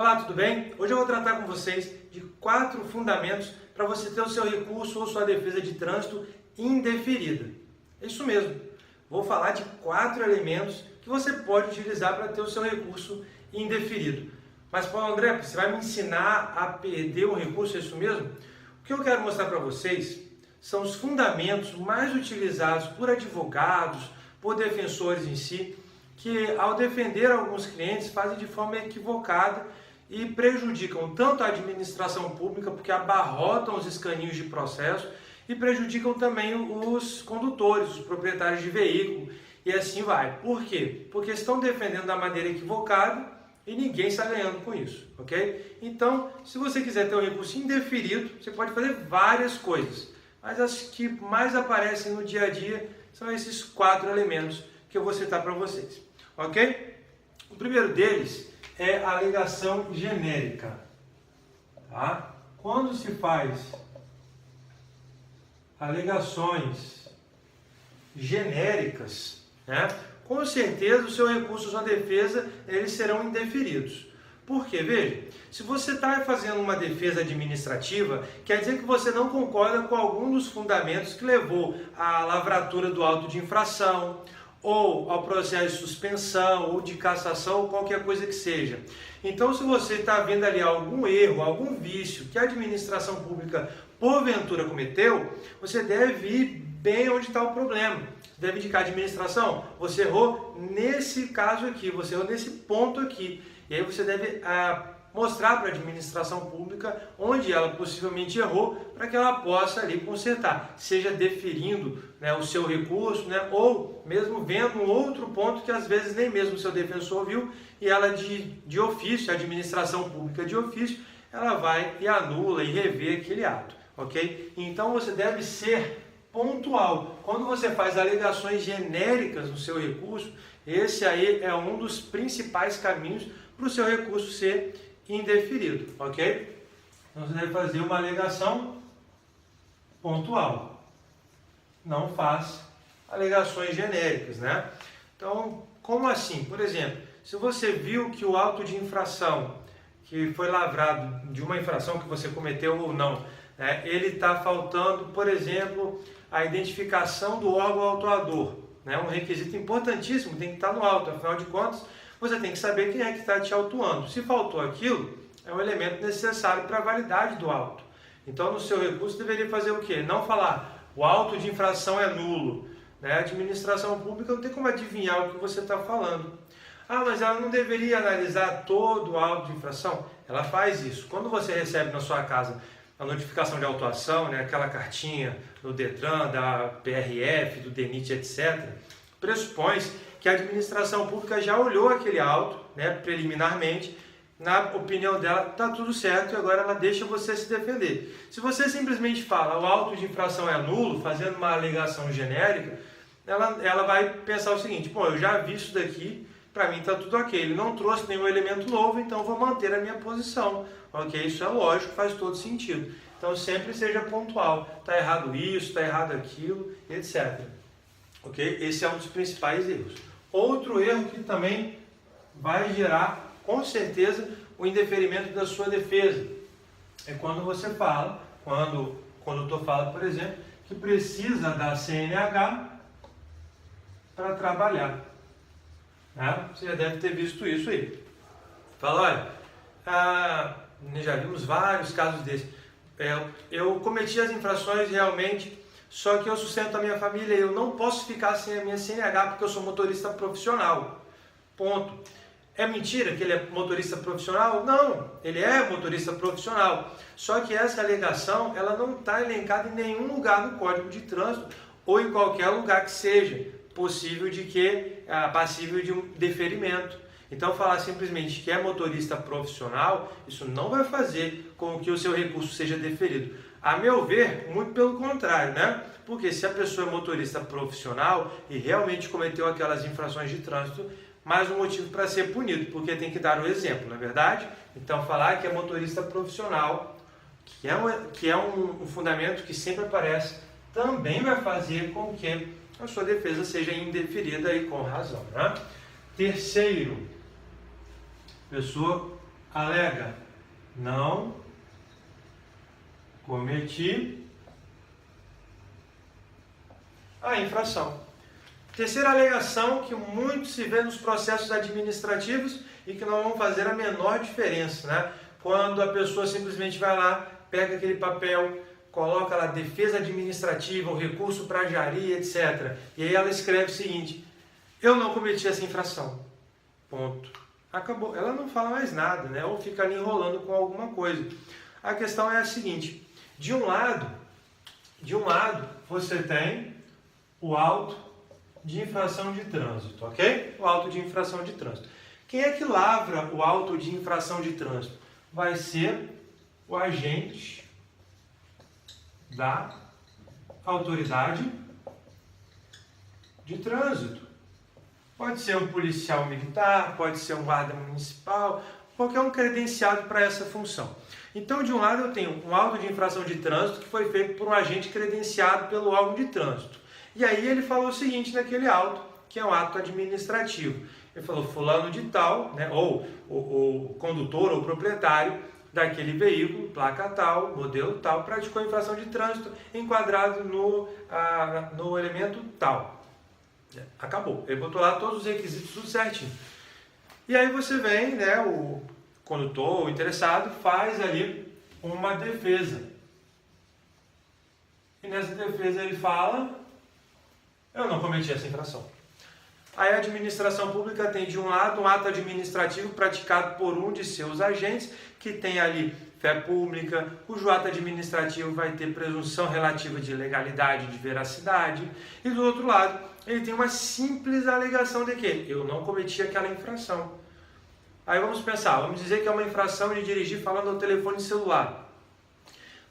Olá, tudo bem? Hoje eu vou tratar com vocês de 4 fundamentos para você ter o seu recurso ou sua defesa de trânsito indeferida. É isso mesmo. Vou falar de 4 elementos que você pode utilizar para ter o seu recurso indeferido. Mas, Paulo André, você vai me ensinar a perder um recurso, é isso mesmo? O que eu quero mostrar para vocês são os fundamentos mais utilizados por advogados, por defensores em si, que ao defender alguns clientes fazem de forma equivocada e prejudicam tanto a administração pública, porque abarrotam os escaninhos de processo, e prejudicam também os condutores, os proprietários de veículo, e assim vai. Por quê? Porque estão defendendo da maneira equivocada e ninguém está ganhando com isso, ok? Então, se você quiser ter um recurso indeferido, você pode fazer várias coisas, mas as que mais aparecem no dia a dia são esses 4 elementos que eu vou citar para vocês, ok? O primeiro deles é a alegação genérica. Tá? Quando se faz alegações genéricas, né, com certeza o seu recurso ou sua defesa eles serão indeferidos. Por quê? Veja, se você está fazendo uma defesa administrativa, quer dizer que você não concorda com algum dos fundamentos que levou à lavratura do auto de infração, ou ao processo de suspensão, ou de cassação, ou qualquer coisa que seja. Então, se você está vendo ali algum erro, algum vício que a administração pública porventura cometeu, você deve ir bem onde está o problema. Você deve indicar a administração, você errou nesse caso aqui, você errou nesse ponto aqui. E aí você deve mostrar para a administração pública onde ela possivelmente errou, para que ela possa ali consertar, seja deferindo, né, o seu recurso, né, ou mesmo vendo um outro ponto que às vezes nem mesmo o seu defensor viu, e ela de ofício, a administração pública de ofício, ela vai e anula e revê aquele ato, ok? Então você deve ser pontual. Quando você faz alegações genéricas no seu recurso, esse aí é um dos principais caminhos para o seu recurso ser indeferido, ok? Então você deve fazer uma alegação pontual. Não faz alegações genéricas, né? Então, como assim? Por exemplo, se você viu que o auto de infração, que foi lavrado de uma infração que você cometeu ou não, né, ele está faltando, por exemplo, a identificação do órgão autuador, né? Um requisito importantíssimo, tem que estar no auto, afinal de contas, você tem que saber quem é que está te autuando. Se faltou aquilo, é um elemento necessário para a validade do auto. Então, no seu recurso, deveria fazer o quê? Não falar, o auto de infração é nulo. Né? A administração pública não tem como adivinhar o que você está falando. Ah, mas ela não deveria analisar todo o auto de infração? Ela faz isso. Quando você recebe na sua casa a notificação de autuação, né, aquela cartinha do Detran, da PRF, do DENIT, etc., pressupõe-se que a administração pública já olhou aquele auto, né, preliminarmente, na opinião dela está tudo certo e agora ela deixa você se defender. Se você simplesmente fala o auto de infração é nulo, fazendo uma alegação genérica, ela vai pensar o seguinte, pô, eu já vi isso daqui, para mim está tudo ok, ele não trouxe nenhum elemento novo, então vou manter a minha posição, ok? Isso é lógico, faz todo sentido. Então sempre seja pontual, está errado isso, está errado aquilo, etc. Ok? Esse é um dos principais erros. Outro erro que também vai gerar, com certeza, o indeferimento da sua defesa. É quando você fala, quando o condutor fala, por exemplo, que precisa da CNH para trabalhar. Né? Você já deve ter visto isso aí. Fala, olha, já vimos vários casos desses. Eu cometi as infrações realmente, só que eu sustento a minha família e eu não posso ficar sem a minha CNH porque eu sou motorista profissional. Ponto. É mentira que ele é motorista profissional? Não, ele é motorista profissional. Só que essa alegação ela não está elencada em nenhum lugar no Código de Trânsito ou em qualquer lugar que seja passível de um deferimento. Então, falar simplesmente que é motorista profissional, isso não vai fazer com que o seu recurso seja deferido. A meu ver, muito pelo contrário, né? Porque se a pessoa é motorista profissional e realmente cometeu aquelas infrações de trânsito, mais um motivo para ser punido, porque tem que dar o exemplo, não é verdade? Então, falar que é motorista profissional, que é um fundamento que sempre aparece, também vai fazer com que a sua defesa seja indeferida e com razão, né? Terceiro, pessoa alega: não cometi a infração. Terceira alegação que muito se vê nos processos administrativos e que não vão fazer a menor diferença, né? Quando a pessoa simplesmente vai lá, pega aquele papel, coloca lá defesa administrativa, o recurso para Jari, etc. E aí ela escreve o seguinte: eu não cometi essa infração. Ponto. Acabou. Ela não fala mais nada, né? Ou fica ali enrolando com alguma coisa. A questão é a seguinte: de um lado você tem o auto de infração de trânsito, ok? O auto de infração de trânsito. Quem é que lavra o auto de infração de trânsito? Vai ser o agente da autoridade de trânsito. Pode ser um policial militar, pode ser um guarda municipal, qualquer um credenciado para essa função. Então, de um lado eu tenho um auto de infração de trânsito que foi feito por um agente credenciado pelo órgão de trânsito. E aí ele falou o seguinte naquele auto, que é um ato administrativo. Ele falou: fulano de tal, né, ou o condutor ou proprietário daquele veículo, placa tal, modelo tal, praticou infração de trânsito enquadrado no elemento tal. Acabou. Ele botou lá todos os requisitos, tudo certinho. E aí você vem, né, o condutor, o interessado, faz ali uma defesa. E nessa defesa ele fala: eu não cometi essa infração. Aí a administração pública tem de um lado um ato administrativo praticado por um de seus agentes, que tem ali fé pública, cujo ato administrativo vai ter presunção relativa de legalidade, de veracidade, e do outro lado ele tem uma simples alegação de que eu não cometi aquela infração. Aí vamos pensar, vamos dizer que é uma infração de dirigir falando ao telefone celular.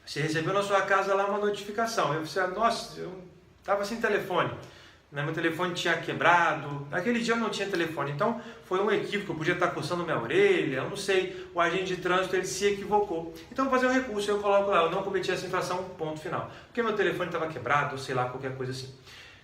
Você recebeu na sua casa lá uma notificação, aí você: nossa, eu estava sem telefone, meu telefone tinha quebrado, naquele dia eu não tinha telefone, então foi um equívoco, eu podia estar coçando minha orelha, eu não sei, o agente de trânsito ele se equivocou. Então eu vou fazer um recurso, eu coloco lá: eu não cometi essa infração, ponto final, porque meu telefone estava quebrado, ou sei lá, qualquer coisa assim.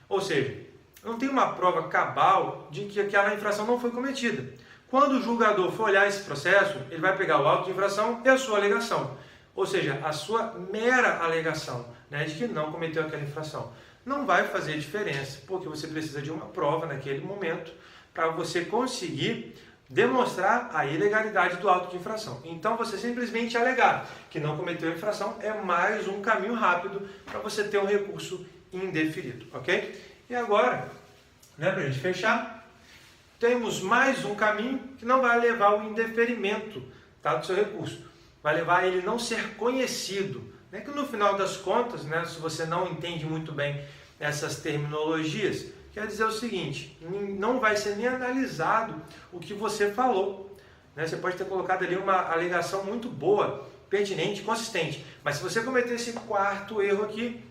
Ou seja, não tem uma prova cabal de que aquela infração não foi cometida. Quando o julgador for olhar esse processo, ele vai pegar o auto de infração e a sua alegação, ou seja, a sua mera alegação, né, de que não cometeu aquela infração. Não vai fazer diferença, porque você precisa de uma prova naquele momento para você conseguir demonstrar a ilegalidade do auto de infração. Então, você simplesmente alegar que não cometeu a infração é mais um caminho rápido para você ter um recurso indeferido, ok? E agora, né, para a gente fechar, temos mais um caminho que não vai levar ao indeferimento, tá, do seu recurso. Vai levar a ele não ser conhecido. É que no final das contas, né, se você não entende muito bem essas terminologias, quer dizer o seguinte: não vai ser nem analisado o que você falou, né? Você pode ter colocado ali uma alegação muito boa, pertinente, consistente, mas se você cometer esse quarto erro aqui,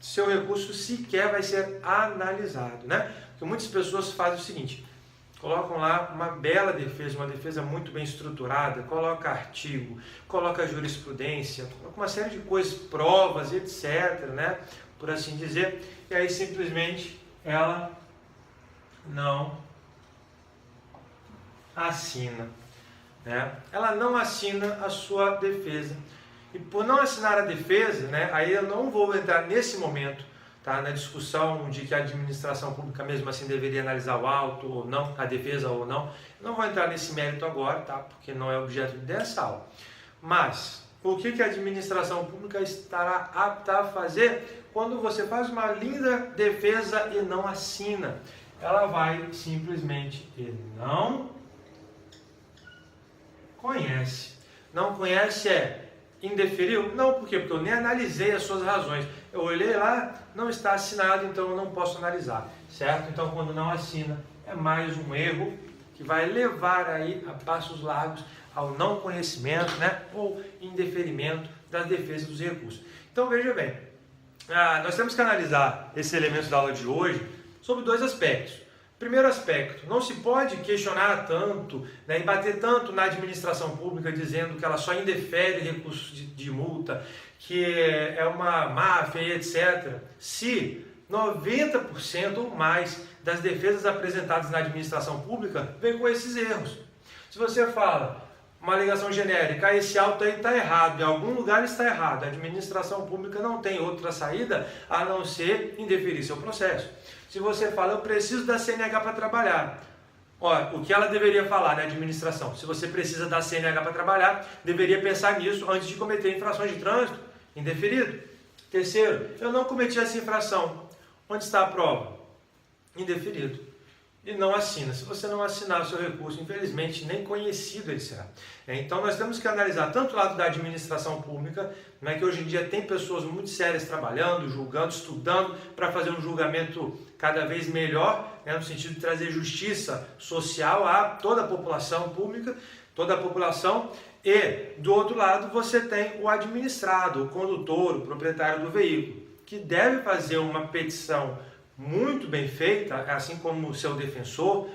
seu recurso sequer vai ser analisado, né? Porque muitas pessoas fazem o seguinte: colocam lá uma bela defesa, uma defesa muito bem estruturada, coloca artigo, coloca jurisprudência, coloca uma série de coisas, provas, etc., né, por assim dizer, e aí simplesmente ela não assina, né? Ela não assina a sua defesa. E por não assinar a defesa, né, aí eu não vou entrar nesse momento, tá, na discussão de que a administração pública mesmo assim deveria analisar o auto ou não, a defesa ou não. Eu não vou entrar nesse mérito agora, tá, porque não é objeto dessa aula. Mas o que a administração pública estará apta a fazer quando você faz uma linda defesa e não assina? Ela vai simplesmente e não conhece. Não conhece indeferiu? Não, por quê? Porque eu nem analisei as suas razões. Eu olhei lá, não está assinado, então eu não posso analisar, certo? Então, quando não assina, é mais um erro que vai levar aí a passos largos ao não conhecimento, né, ou indeferimento das defesas dos recursos. Então, veja bem, nós temos que analisar esses elementos da aula de hoje sobre dois aspectos. Primeiro aspecto, não se pode questionar tanto, né, e bater tanto na administração pública dizendo que ela só indefere recursos de multa, que é uma máfia e etc., se 90% ou mais das defesas apresentadas na administração pública vem com esses erros. Se você fala, uma alegação genérica, esse auto aí está errado, em algum lugar está errado, a administração pública não tem outra saída a não ser indeferir seu processo. Se você fala, eu preciso da CNH para trabalhar, olha, o que ela deveria falar na administração? Se você precisa da CNH para trabalhar, deveria pensar nisso antes de cometer infrações de trânsito, indeferido. Terceiro, eu não cometi essa infração, onde está a prova? Indeferido. E não assina. Se você não assinar o seu recurso, infelizmente, nem conhecido ele será. Então, nós temos que analisar tanto o lado da administração pública, que hoje em dia tem pessoas muito sérias trabalhando, julgando, estudando, para fazer um julgamento cada vez melhor, no sentido de trazer justiça social a toda a população pública, toda a população. E, do outro lado, você tem o administrado, o condutor, o proprietário do veículo, que deve fazer uma petição muito bem feita, assim como o seu defensor,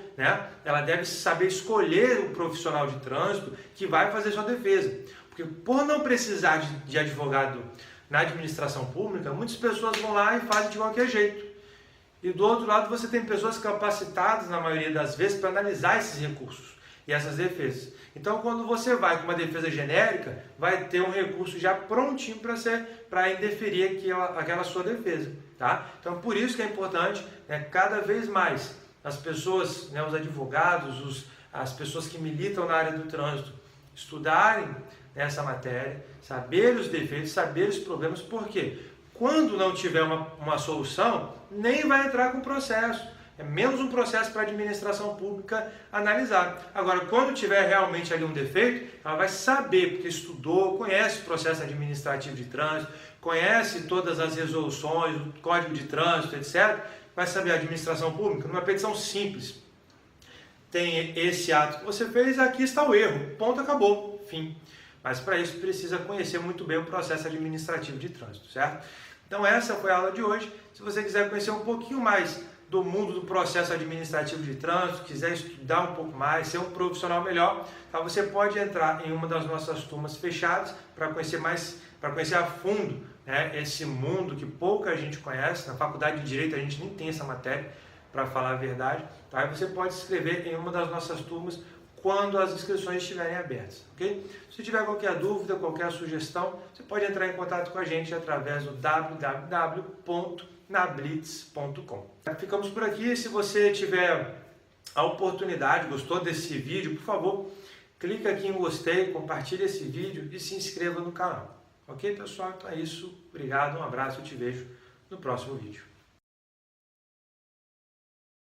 ela deve saber escolher o profissional de trânsito que vai fazer sua defesa. Porque por não precisar de advogado na administração pública, muitas pessoas vão lá e fazem de qualquer jeito. E do outro lado você tem pessoas capacitadas, na maioria das vezes, para analisar esses recursos e essas defesas. Então, quando você vai com uma defesa genérica, vai ter um recurso já prontinho para indeferir aquela sua defesa. Tá? Então, por isso que é importante, cada vez mais as pessoas, os advogados, as pessoas que militam na área do trânsito, estudarem essa matéria, saber os defeitos, saber os problemas, porque quando não tiver uma solução, nem vai entrar com processo. É menos um processo para a administração pública analisar. Agora, quando tiver realmente ali um defeito, ela vai saber, porque estudou, conhece o processo administrativo de trânsito, conhece todas as resoluções, o código de trânsito, etc. Vai saber a administração pública, numa petição simples. Tem esse ato que você fez, aqui está o erro, ponto, acabou, fim. Mas para isso precisa conhecer muito bem o processo administrativo de trânsito, certo? Então essa foi a aula de hoje. Se você quiser conhecer um pouquinho mais do mundo do processo administrativo de trânsito, quiser estudar um pouco mais, ser um profissional melhor, tá? Você pode entrar em uma das nossas turmas fechadas para conhecer a fundo, esse mundo que pouca gente conhece. Na faculdade de Direito a gente nem tem essa matéria, para falar a verdade. Tá? E você pode se inscrever em uma das nossas turmas quando as inscrições estiverem abertas, ok? Se tiver qualquer dúvida, qualquer sugestão, você pode entrar em contato com a gente através do www.nablitz.com. Ficamos por aqui. Se você tiver a oportunidade, gostou desse vídeo, por favor, clica aqui em gostei, compartilhe esse vídeo e se inscreva no canal. Ok, pessoal? Então é isso. Obrigado, um abraço, eu te vejo no próximo vídeo.